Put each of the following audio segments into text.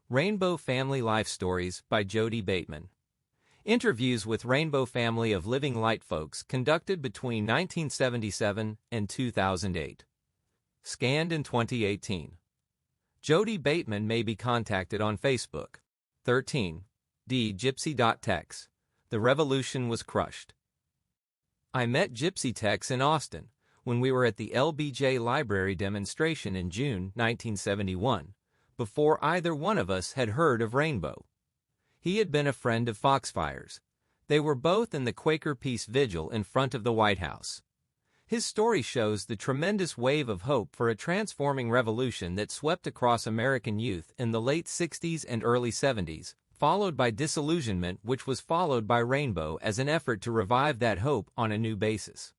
Rainbow Family Life Stories by Jodey Bateman. Interviews with Rainbow Family of Living Light folks conducted between 1977 and 2008. Scanned in 2018. Jodey Bateman may be contacted on Facebook. 13.D.Gipcy.Tex. The revolution was crushed. I met Gypsy.Tex in Austin when we were at the LBJ Library demonstration in June 1971. Before either one of us had heard of Rainbow. He had been a friend of Foxfire's. They were both in the Quaker Peace Vigil in front of the White House. His story shows the tremendous wave of hope for a transforming revolution that swept across American youth in the late 60s and early 70s, followed by disillusionment, which was followed by Rainbow as an effort to revive that hope on a new basis.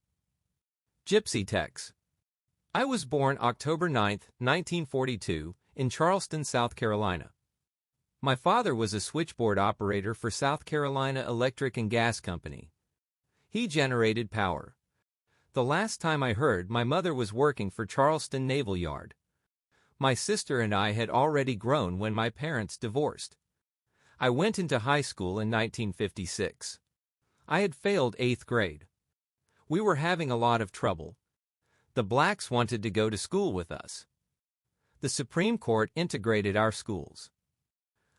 Gypsy.Tex. I was born October 9, 1942, in Charleston, South Carolina. My father was a switchboard operator for South Carolina Electric and Gas Company. He generated power. The last time I heard, my mother was working for Charleston Naval Yard. My sister and I had already grown when my parents divorced. I went into high school in 1956. I had failed 8th grade. We were having a lot of trouble. The blacks wanted to go to school with us. The Supreme Court integrated our schools.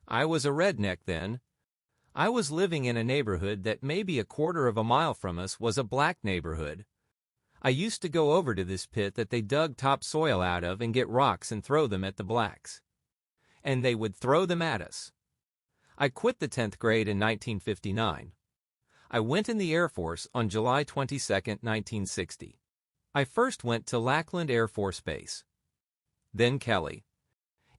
I was a redneck then. I was living in a neighborhood that maybe a quarter of a mile from us was a black neighborhood. I used to go over to this pit that they dug topsoil out of and get rocks and throw them at the blacks. And they would throw them at us. I quit the 10th grade in 1959. I went in the Air Force on July 22, 1960. I first went to Lackland Air Force Base. Then Kelly.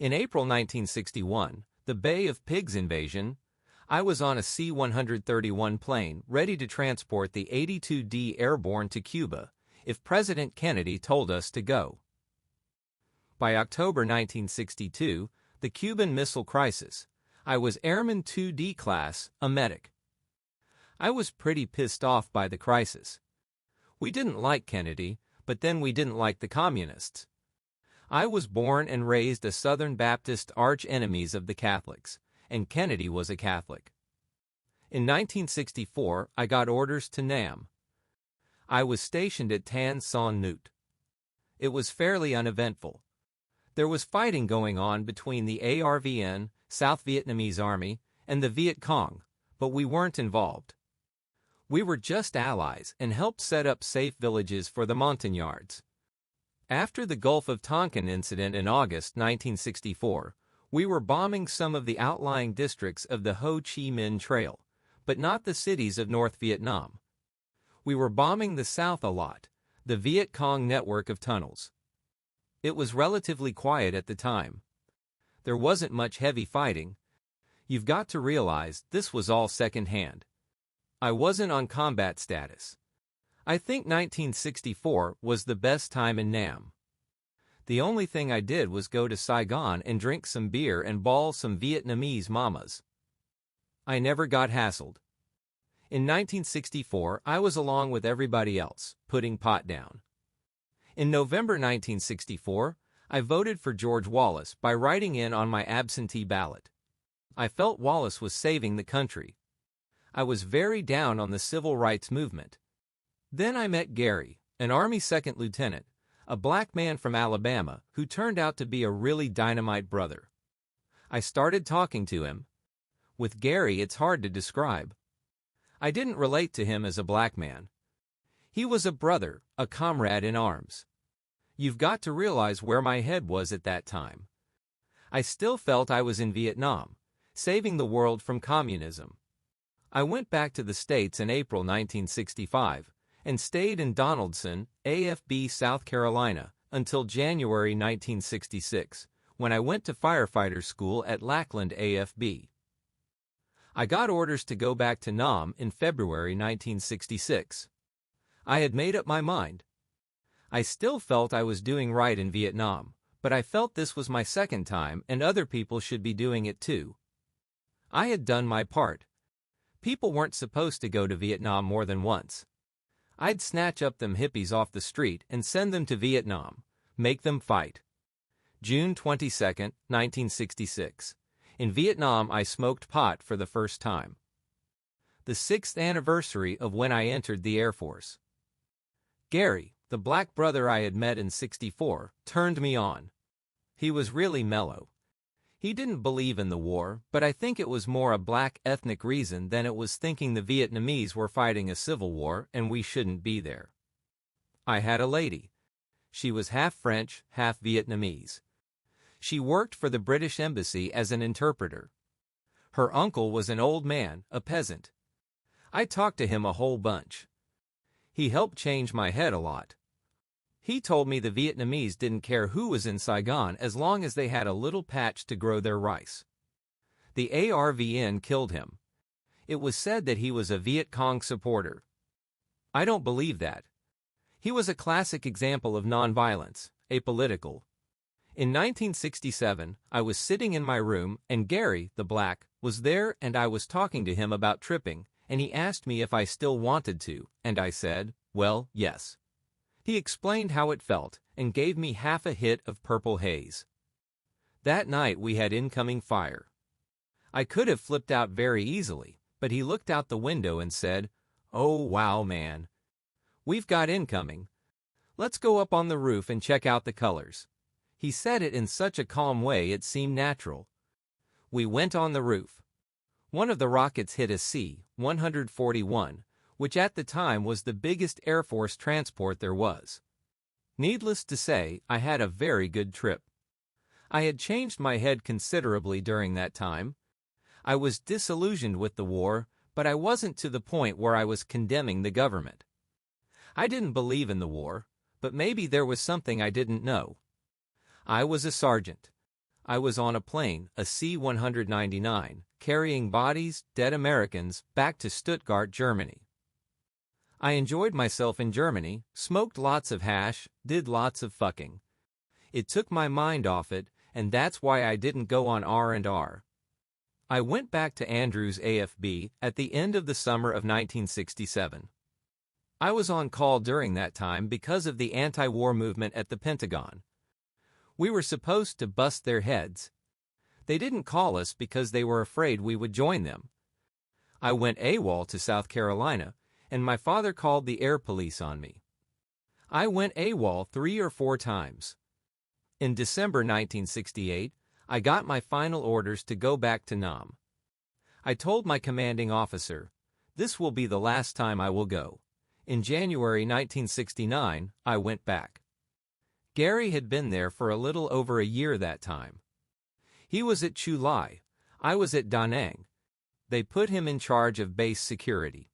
In April 1961, the Bay of Pigs invasion, I was on a C-131 plane ready to transport the 82D Airborne to Cuba if President Kennedy told us to go. By October 1962, the Cuban Missile Crisis, I was Airman 2D class, a medic. I was pretty pissed off by the crisis. We didn't like Kennedy, but then we didn't like the communists. I was born and raised a Southern Baptist arch-enemies of the Catholics, and Kennedy was a Catholic. In 1964, I got orders to Nam. I was stationed at Tan Son Nhut. It was fairly uneventful. There was fighting going on between the ARVN, South Vietnamese Army, and the Viet Cong, but we weren't involved. We were just allies and helped set up safe villages for the Montagnards. After the Gulf of Tonkin incident in August 1964, we were bombing some of the outlying districts of the Ho Chi Minh Trail, but not the cities of North Vietnam. We were bombing the South a lot, the Viet Cong network of tunnels. It was relatively quiet at the time. There wasn't much heavy fighting. You've got to realize this was all second-hand. I wasn't on combat status. I think 1964 was the best time in Nam. The only thing I did was go to Saigon and drink some beer and ball some Vietnamese mamas. I never got hassled. In 1964, I was along with everybody else, putting pot down. In November 1964, I voted for George Wallace by writing in on my absentee ballot. I felt Wallace was saving the country. I was very down on the civil rights movement. Then I met Gary, an Army second lieutenant, a black man from Alabama who turned out to be a really dynamite brother. I started talking to him. With Gary, it's hard to describe. I didn't relate to him as a black man. He was a brother, a comrade in arms. You've got to realize where my head was at that time. I still felt I was in Vietnam, saving the world from communism. I went back to the States in April 1965 and stayed in Donaldson, AFB, South Carolina, until January 1966, when I went to firefighter school at Lackland AFB. I got orders to go back to Nam in February 1966. I had made up my mind. I still felt I was doing right in Vietnam, but I felt this was my second time and other people should be doing it too. I had done my part. People weren't supposed to go to Vietnam more than once. I'd snatch up them hippies off the street and send them to Vietnam, make them fight. June 22, 1966. In Vietnam, I smoked pot for the first time. The 6th anniversary of when I entered the Air Force. Gary, the black brother I had met in '64, turned me on. He was really mellow. He didn't believe in the war, but I think it was more a black ethnic reason than it was thinking the Vietnamese were fighting a civil war and we shouldn't be there. I had a lady. She was half French, half Vietnamese. She worked for the British Embassy as an interpreter. Her uncle was an old man, a peasant. I talked to him a whole bunch. He helped change my head a lot. He told me the Vietnamese didn't care who was in Saigon as long as they had a little patch to grow their rice. The ARVN killed him. It was said that he was a Viet Cong supporter. I don't believe that. He was a classic example of nonviolence, apolitical. In 1967, I was sitting in my room and Gary, the black, was there and I was talking to him about tripping, and he asked me if I still wanted to, and I said, well, yes. He explained how it felt and gave me half a hit of purple haze. That night we had incoming fire. I could have flipped out very easily, but he looked out the window and said, "Oh wow, man. We've got incoming. Let's go up on the roof and check out the colors." He said it in such a calm way it seemed natural. We went on the roof. One of the rockets hit a C-141, which at the time was the biggest Air Force transport there was. Needless to say, I had a very good trip. I had changed my head considerably during that time. I was disillusioned with the war, but I wasn't to the point where I was condemning the government. I didn't believe in the war, but maybe there was something I didn't know. I was a sergeant. I was on a plane, a C-199, carrying bodies, dead Americans, back to Stuttgart, Germany. I enjoyed myself in Germany, smoked lots of hash, did lots of fucking. It took my mind off it, and that's why I didn't go on R&R. I went back to Andrews AFB at the end of the summer of 1967. I was on call during that time because of the anti-war movement at the Pentagon. We were supposed to bust their heads. They didn't call us because they were afraid we would join them. I went AWOL to South Carolina, and my father called the air police on me. I went AWOL 3 or 4 times. In December 1968, I got my final orders to go back to Nam. I told my commanding officer, "This will be the last time I will go." In January 1969, I went back. Gary had been there for a little over a year that time. He was at Chu Lai. I was at Da Nang. They put him in charge of base security.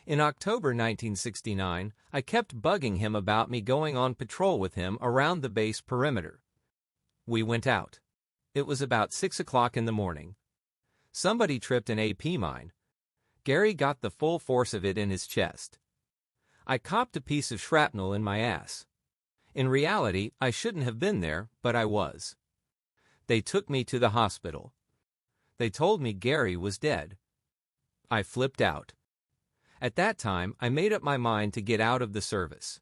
In October 1969, I kept bugging him about me going on patrol with him around the base perimeter. We went out. It was about 6 o'clock in the morning. Somebody tripped an AP mine. Gary got the full force of it in his chest. I copped a piece of shrapnel in my ass. In reality, I shouldn't have been there, but I was. They took me to the hospital. They told me Gary was dead. I flipped out. At that time, I made up my mind to get out of the service.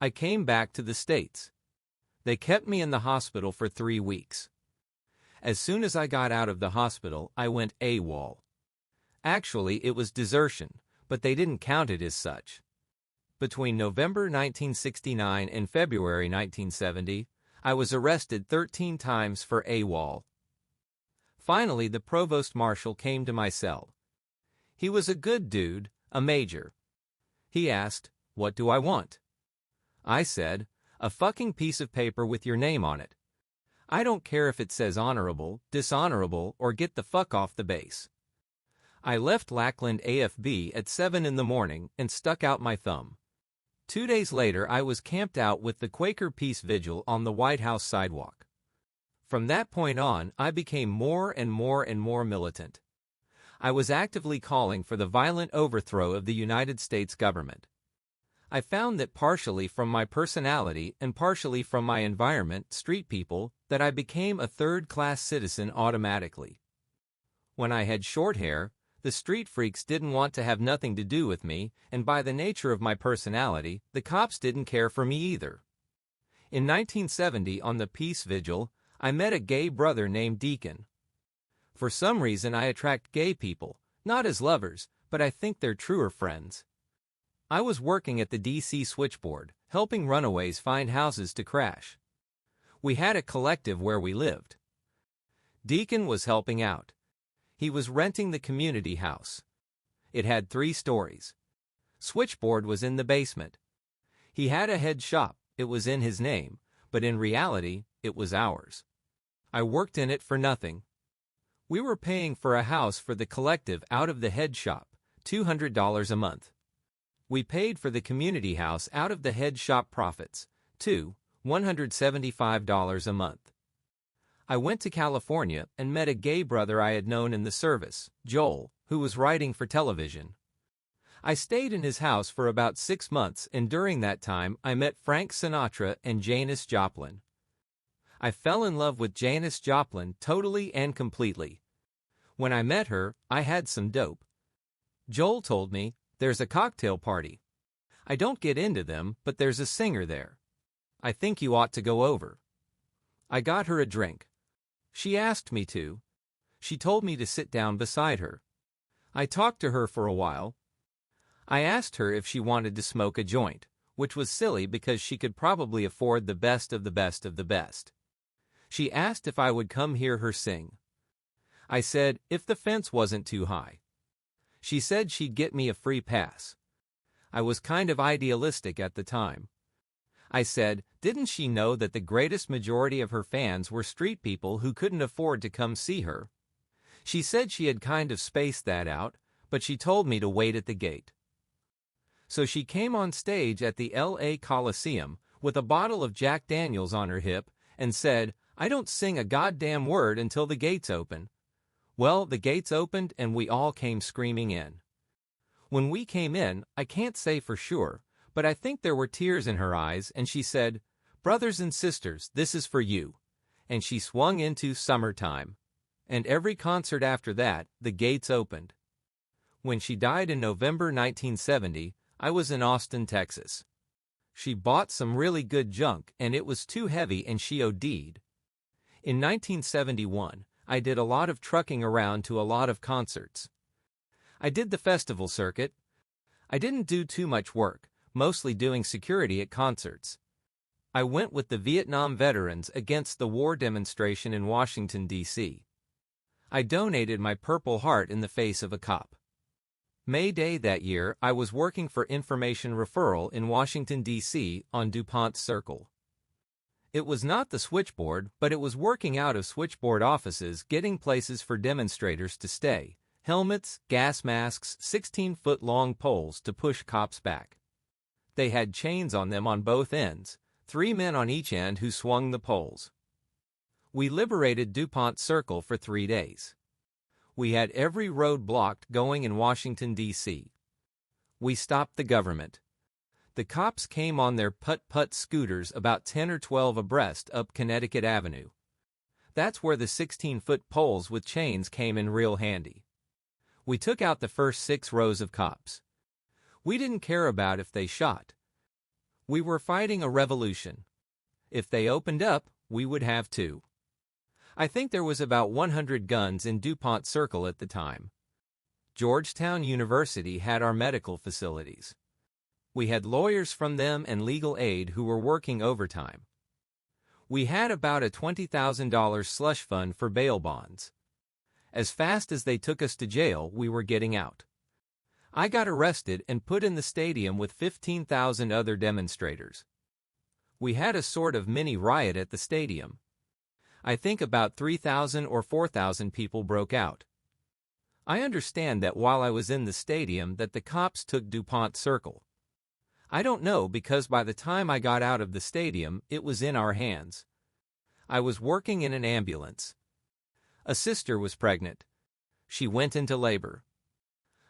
I came back to the States. They kept me in the hospital for 3 weeks. As soon as I got out of the hospital, I went AWOL. Actually, it was desertion, but they didn't count it as such. Between November 1969 and February 1970, I was arrested 13 times for AWOL. Finally, the provost marshal came to my cell. He was a good dude, a major. He asked, "What do I want?" I said, "A fucking piece of paper with your name on it. I don't care if it says honorable, dishonorable, or get the fuck off the base." I left Lackland AFB at 7 in the morning and stuck out my thumb. 2 days later, I was camped out with the Quaker Peace Vigil on the White House sidewalk. From that point on, I became more and more militant. I was actively calling for the violent overthrow of the United States government. I found that partially from my personality and partially from my environment, street people, that I became a third-class citizen automatically. When I had short hair, the street freaks didn't want to have nothing to do with me, and by the nature of my personality, the cops didn't care for me either. In 1970, on the Peace Vigil, I met a gay brother named Deacon. For some reason I attract gay people, not as lovers, but I think they're truer friends. I was working at the DC switchboard, helping runaways find houses to crash. We had a collective where we lived. Deacon was helping out. He was renting the community house. It had 3 stories. Switchboard was in the basement. He had a head shop, it was in his name, but in reality, it was ours. I worked in it for nothing. We were paying for a house for the collective out of the head shop, $200 a month. We paid for the community house out of the head shop profits, too, $175 a month. I went to California and met a gay brother I had known in the service, Joel, who was writing for television. I stayed in his house for about 6 months, and during that time I met Frank Sinatra and Janis Joplin. I fell in love with Janis Joplin totally and completely. When I met her, I had some dope. Joel told me, "There's a cocktail party. I don't get into them, but there's a singer there. I think you ought to go over." I got her a drink. She asked me to. She told me to sit down beside her. I talked to her for a while. I asked her if she wanted to smoke a joint, which was silly because she could probably afford the best of the best of the best. She asked if I would come hear her sing. I said, if the fence wasn't too high. She said she'd get me a free pass. I was kind of idealistic at the time. I said, didn't she know that the greatest majority of her fans were street people who couldn't afford to come see her? She said she had kind of spaced that out, but she told me to wait at the gate. So she came on stage at the LA Coliseum with a bottle of Jack Daniels on her hip and said, "I don't sing a goddamn word until the gates open." Well, the gates opened and we all came screaming in. When we came in, I can't say for sure, but I think there were tears in her eyes, and she said, "Brothers and sisters, this is for you." And she swung into Summertime. And every concert after that, the gates opened. When she died in November 1970, I was in Austin, Texas. She bought some really good junk and it was too heavy and she OD'd. In 1971, I did a lot of trucking around to a lot of concerts. I did the festival circuit. I didn't do too much work, mostly doing security at concerts. I went with the Vietnam Veterans Against the War demonstration in Washington, D.C. I donated my Purple Heart in the face of a cop. May Day that year, I was working for Information Referral in Washington, D.C. on DuPont Circle. It was not the switchboard, but it was working out of switchboard offices getting places for demonstrators to stay, helmets, gas masks, 16-foot-long poles to push cops back. They had chains on them on both ends, 3 men on each end who swung the poles. We liberated DuPont Circle for 3 days. We had every road blocked going in Washington, D.C. We stopped the government. The cops came on their putt-putt scooters about 10 or 12 abreast up Connecticut Avenue. That's where the 16-foot poles with chains came in real handy. We took out the first 6 rows of cops. We didn't care about if they shot. We were fighting a revolution. If they opened up, we would have to. I think there was about 100 guns in DuPont Circle at the time. Georgetown University had our medical facilities. We had lawyers from them and legal aid who were working overtime. We had about a $20,000 slush fund for bail bonds. As fast as they took us to jail, we were getting out. I got arrested and put in the stadium with 15,000 other demonstrators. We had a sort of mini riot at the stadium. I think about 3,000 or 4,000 people broke out. I understand that while I was in the stadium that the cops took DuPont Circle. I don't know because by the time I got out of the stadium, it was in our hands. I was working in an ambulance. A sister was pregnant. She went into labor.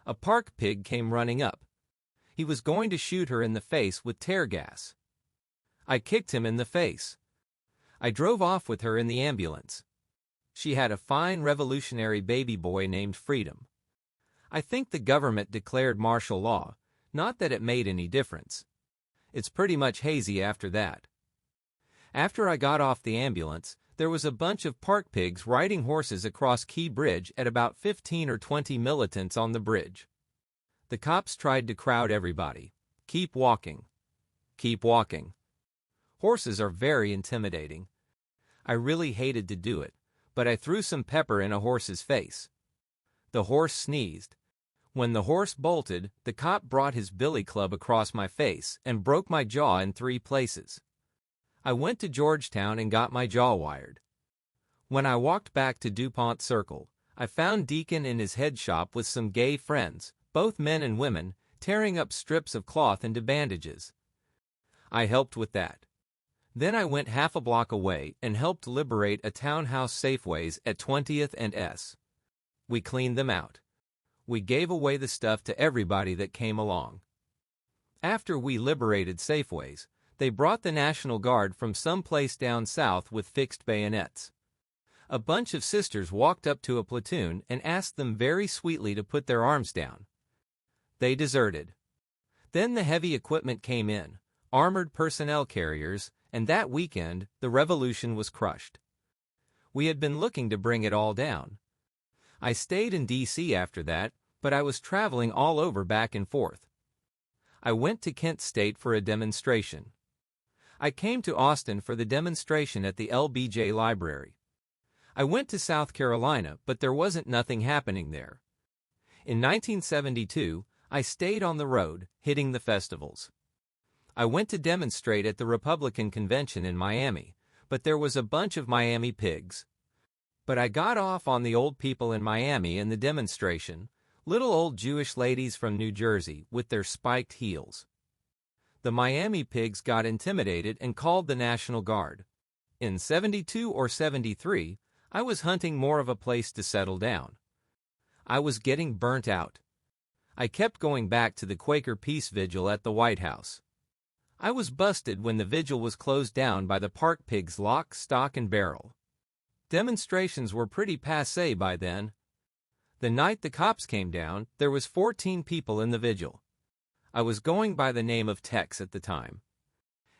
A park pig came running up. He was going to shoot her in the face with tear gas. I kicked him in the face. I drove off with her in the ambulance. She had a fine revolutionary baby boy named Freedom. I think the government declared martial law, not that it made any difference. It's pretty much hazy after that. After I got off the ambulance, There was a bunch of park pigs riding horses across Key Bridge at about 15 or 20 militants on the bridge. The cops tried to crowd everybody. Keep walking. Keep walking. Horses are very intimidating. I really hated to do it, but I threw some pepper in a horse's face. The horse sneezed. When the horse bolted, the cop brought his billy club across my face and broke my jaw in 3 places. I went to Georgetown and got my jaw wired. When I walked back to DuPont Circle, I found Deacon in his head shop with some gay friends, both men and women, tearing up strips of cloth into bandages. I helped with that. Then I went half a block away and helped liberate a townhouse Safeways at 20th and S. We cleaned them out. We gave away the stuff to everybody that came along. After we liberated Safeways, they brought the National Guard from some place down south with fixed bayonets. A bunch of sisters walked up to a platoon and asked them very sweetly to put their arms down. They deserted. Then the heavy equipment came in, armored personnel carriers, and that weekend, the revolution was crushed. We had been looking to bring it all down. I stayed in D.C. after that, but I was traveling all over back and forth. I went to Kent State for a demonstration. I came to Austin for the demonstration at the LBJ Library. I went to South Carolina, but there wasn't nothing happening there. In 1972, I stayed on the road, hitting the festivals. I went to demonstrate at the Republican convention in Miami, but there was a bunch of Miami pigs. But I got off on the old people in Miami in the demonstration, little old Jewish ladies from New Jersey with their spiked heels. The Miami pigs got intimidated and called the National Guard. In 72 or 73, I was hunting more of a place to settle down. I was getting burnt out. I kept going back to the Quaker Peace Vigil at the White House. I was busted when the vigil was closed down by the park pigs lock, stock, and barrel. Demonstrations were pretty passé by then. The night the cops came down, there was 14 people in the vigil. I was going by the name of Tex at the time.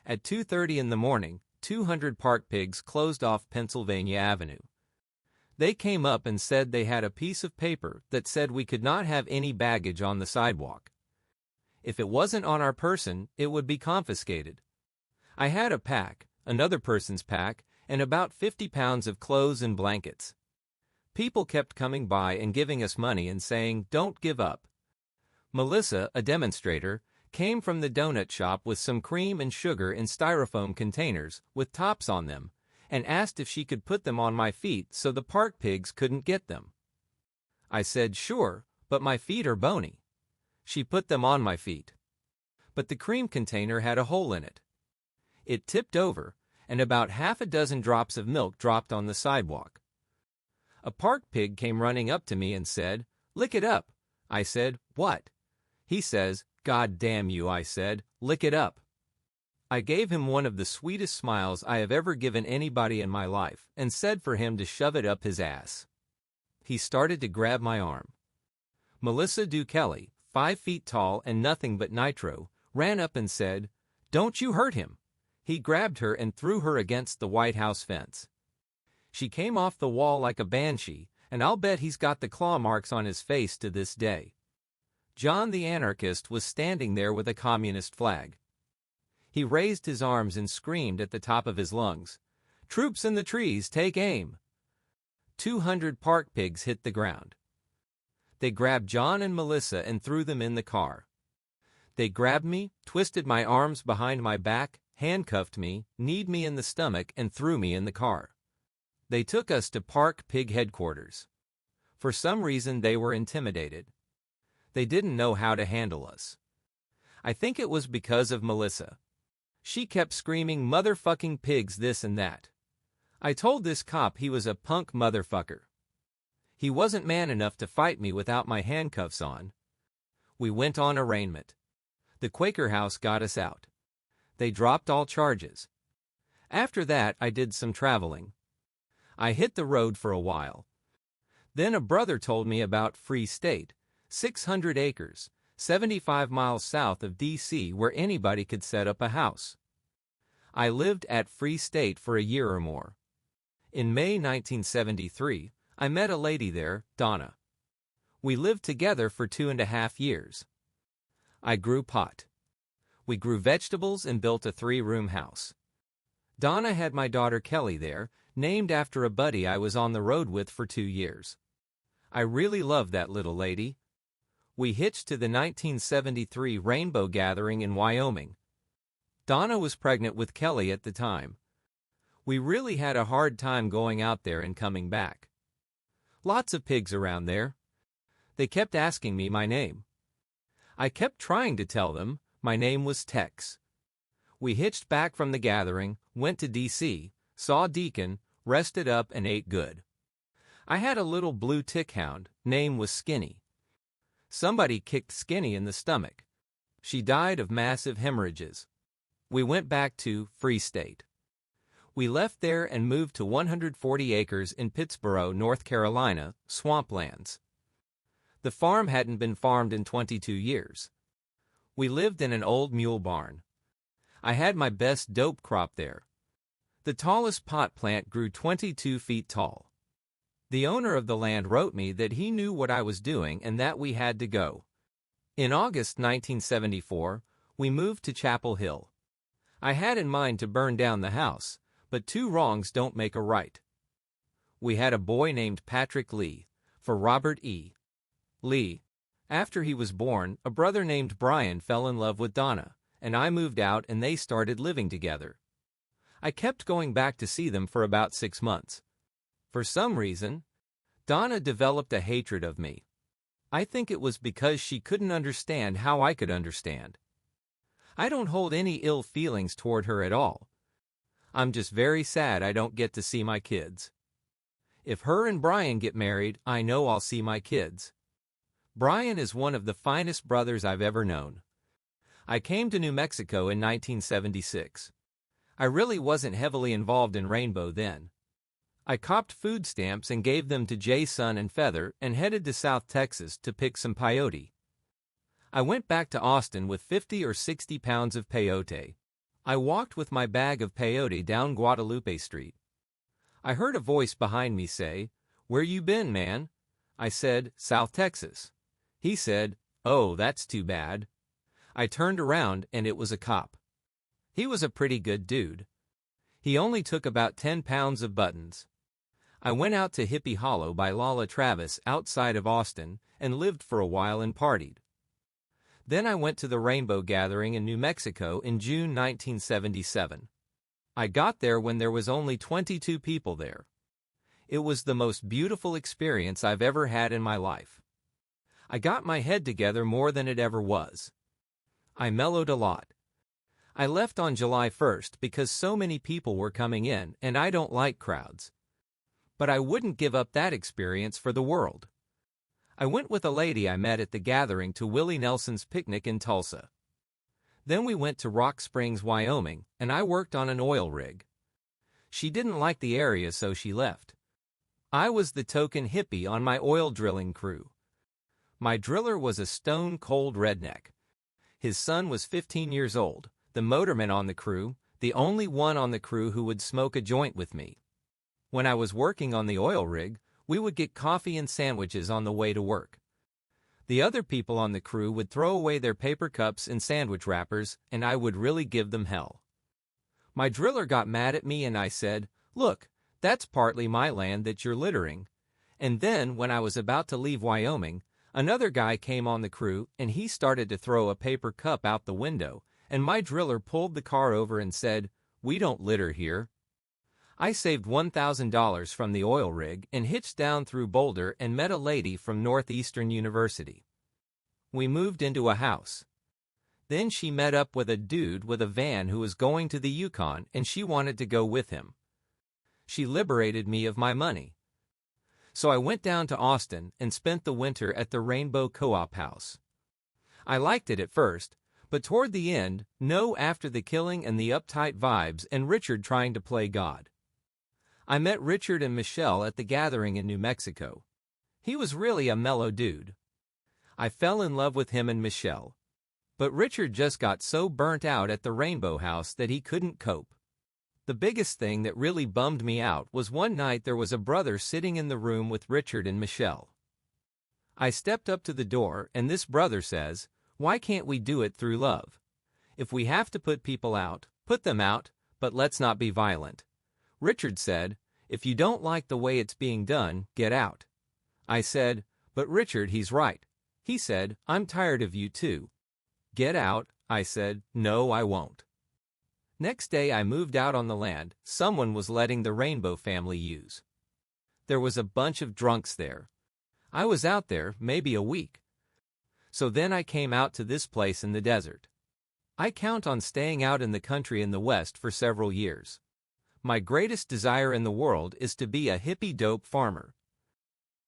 At 2:30 in the morning, 200 park pigs closed off Pennsylvania Avenue. They came up and said they had a piece of paper that said we could not have any baggage on the sidewalk. If it wasn't on our person, it would be confiscated. I had a pack, another person's pack, and about 50 pounds of clothes and blankets. People kept coming by and giving us money and saying, "Don't give up." Melissa, a demonstrator, came from the donut shop with some cream and sugar in styrofoam containers with tops on them, and asked if she could put them on my feet so the park pigs couldn't get them. I said, "Sure, but my feet are bony." She put them on my feet. But the cream container had a hole in it. It tipped over, and about half a dozen drops of milk dropped on the sidewalk. A park pig came running up to me and said, "Lick it up." I said, "What?" He says, "God damn you," I said, "lick it up." I gave him one of the sweetest smiles I have ever given anybody in my life and said for him to shove it up his ass. He started to grab my arm. Melissa Kelly, 5 feet tall and nothing but nitro, ran up and said, "Don't you hurt him." He grabbed her and threw her against the White House fence. She came off the wall like a banshee, and I'll bet he's got the claw marks on his face to this day. John the anarchist was standing there with a communist flag. He raised his arms and screamed at the top of his lungs, "Troops in the trees, take aim!" 200 park pigs hit the ground. They grabbed John and Melissa and threw them in the car. They grabbed me, twisted my arms behind my back, handcuffed me, kneed me in the stomach, and threw me in the car. They took us to Park Pig headquarters. For some reason they were intimidated. They didn't know how to handle us. I think it was because of Melissa. She kept screaming "motherfucking pigs" this and that. I told this cop he was a punk motherfucker. He wasn't man enough to fight me without my handcuffs on. We went on arraignment. The Quaker House got us out. They dropped all charges. After that I did some traveling. I hit the road for a while. Then a brother told me about Free State, 600 acres, 75 miles south of D.C. where anybody could set up a house. I lived at Free State for a year or more. In May 1973, I met a lady there, Donna. We lived together for 2.5 years. I grew pot. We grew vegetables and built a 3-room house. Donna had my daughter Kelly there, named after a buddy I was on the road with for 2 years. I really loved that little lady. We hitched to the 1973 Rainbow Gathering in Wyoming. Donna was pregnant with Kelly at the time. We really had a hard time going out there and coming back. Lots of pigs around there. They kept asking me my name. I kept trying to tell them my name was Tex. We hitched back from the gathering, went to D.C., saw Deacon, rested up and ate good. I had a little blue tick hound, name was Skinny. Somebody kicked Skinny in the stomach. She died of massive hemorrhages. We went back to Free State. We left there and moved to 140 acres in Pittsboro, North Carolina, swamplands. The farm hadn't been farmed in 22 years. We lived in an old mule barn. I had my best dope crop there. The tallest pot plant grew 22 feet tall. The owner of the land wrote me that he knew what I was doing and that we had to go. In August 1974, we moved to Chapel Hill. I had in mind to burn down the house, but 2 wrongs don't make a right. We had a boy named Patrick Lee, for Robert E. Lee. After he was born, a brother named Brian fell in love with Donna, and I moved out and they started living together. I kept going back to see them for about 6 months. For some reason, Donna developed a hatred of me. I think it was because she couldn't understand how I could understand. I don't hold any ill feelings toward her at all. I'm just very sad I don't get to see my kids. If her and Brian get married, I know I'll see my kids. Brian is one of the finest brothers I've ever known. I came to New Mexico in 1976. I really wasn't heavily involved in Rainbow then. I copped food stamps and gave them to Jay, Son, and Feather and headed to South Texas to pick some peyote. I went back to Austin with 50 or 60 pounds of peyote. I walked with my bag of peyote down Guadalupe Street. I heard a voice behind me say, "Where you been, man?" I said, "South Texas." He said, "Oh, that's too bad." I turned around and it was a cop. He was a pretty good dude. He only took about 10 pounds of buttons. I went out to Hippie Hollow by Lala Travis outside of Austin and lived for a while and partied. Then I went to the Rainbow Gathering in New Mexico in June 1977. I got there when there was only 22 people there. It was the most beautiful experience I've ever had in my life. I got my head together more than it ever was. I mellowed a lot. I left on July 1st because so many people were coming in and I don't like crowds. But I wouldn't give up that experience for the world. I went with a lady I met at the gathering to Willie Nelson's picnic in Tulsa. Then we went to Rock Springs, Wyoming, and I worked on an oil rig. She didn't like the area, so she left. I was the token hippie on my oil drilling crew. My driller was a stone-cold redneck. His son was 15 years old, the motorman on the crew, the only one on the crew who would smoke a joint with me. When I was working on the oil rig, we would get coffee and sandwiches on the way to work. The other people on the crew would throw away their paper cups and sandwich wrappers, and I would really give them hell. My driller got mad at me and I said, "Look, that's partly my land that you're littering." And then, when I was about to leave Wyoming, another guy came on the crew and he started to throw a paper cup out the window, and my driller pulled the car over and said, "We don't litter here." I saved $1,000 from the oil rig and hitched down through Boulder and met a lady from Northeastern University. We moved into a house. Then she met up with a dude with a van who was going to the Yukon and she wanted to go with him. She liberated me of my money. So I went down to Austin and spent the winter at the Rainbow Co-op House. I liked it at first, but toward the end, after the killing and the uptight vibes and Richard trying to play God. I met Richard and Michelle at the gathering in New Mexico. He was really a mellow dude. I fell in love with him and Michelle. But Richard just got so burnt out at the Rainbow House that he couldn't cope. The biggest thing that really bummed me out was one night there was a brother sitting in the room with Richard and Michelle. I stepped up to the door and this brother says, "Why can't we do it through love? If we have to put people out, put them out, but let's not be violent." Richard said, "If you don't like the way it's being done, get out." I said, "But Richard, he's right." He said, "I'm tired of you too." "Get out," I said. "No, I won't." Next day I moved out on the land someone was letting the Rainbow family use. There was a bunch of drunks there. I was out there maybe a week. So then I came out to this place in the desert. I count on staying out in the country in the West for several years. My greatest desire in the world is to be a hippie dope farmer.